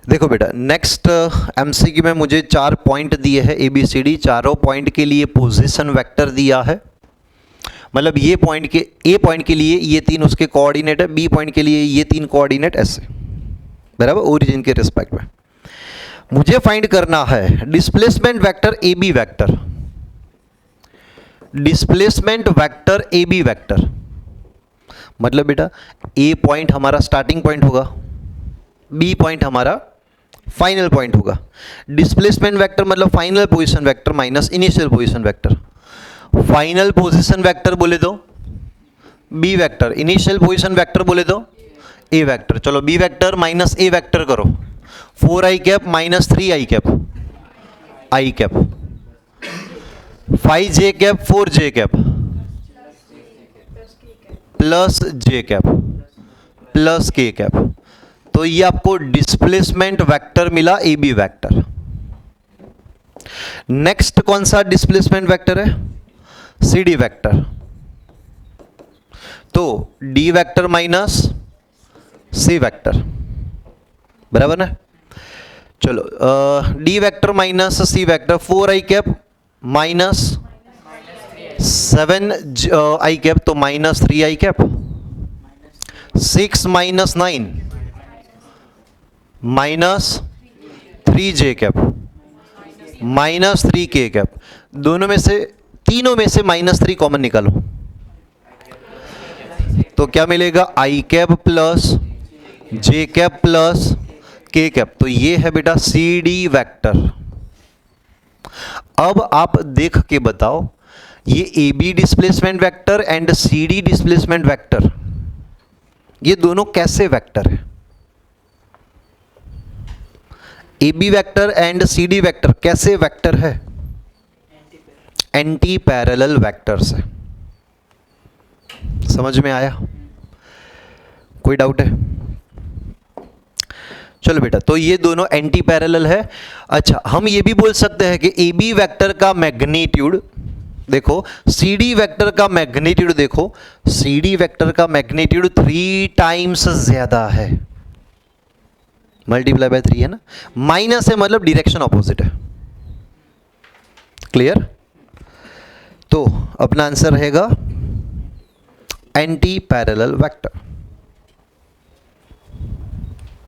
देखो बेटा, next MCQ में मुझे 4 पॉइंट दिए हैं ABCD। चारों पॉइंट के लिए पोजीशन वेक्टर दिया है, मतलब ये पॉइंट के ए पॉइंट के लिए ये 3 उसके कोऑर्डिनेट है, बी पॉइंट के लिए ये 3 कोऑर्डिनेट, ऐसे बराबर ओरिजिन के रिस्पेक्ट में। मुझे फाइंड करना है displacement vector AB vector, displacement vector AB vector. मतलब बेटा ए पॉइंट हमारा स्टार्टिंग पॉइंट होगा, बी पॉइंट हमारा फाइनल पॉइंट होगा। डिस्प्लेसमेंट वेक्टर मतलब final position vector minus initial position vector. Final position vector बोले तो B vector, initial position vector बोले तो ए वेक्टर। चलो B vector minus A vector करो, 4i cap minus 3i cap, i cap, 5j cap 4j cap plus j cap plus k cap. तो ये आपको displacement vector मिला AB vector. Next कौन सा डिस्प्लेसमेंट वेक्टर है? CD vector. तो D vector minus C vector, बराबर ना। चलो D vector minus C vector, 4i cap minus 7i cap, तो minus 3i cap, 6 minus 9 minus 3j cap minus 3k cap. दोनों में से, तीनों में से -3 कॉमन निकालो, तो क्या मिलेगा? i cap plus j cap plus k cap. तो ये है बेटा CD वेक्टर। अब आप देख के बताओ, ये AB displacement vector and CD displacement vector, ये दोनों कैसे वेक्टर है? AB vector and CD vector कैसे वेक्टर है? एंटी पैरेलल वेक्टर्स है। समझ में आया? कोई डाउट है? चलो बेटा, तो ये दोनों एंटी पैरेलल है। अच्छा, हम ये भी बोल सकते हैं कि AB वेक्टर का मैग्नीट्यूड देखो, CD वेक्टर का मैग्नीट्यूड देखो, CD वेक्टर का मैग्नीट्यूड 3 टाइम्स ज्यादा है, मल्टीप्लाई बाय 3 है ना। माइनस है मतलब डायरेक्शन ऑपोजिट है। क्लियर? तो अपना आंसर रहेगा एंटी पैरेलल वेक्टर।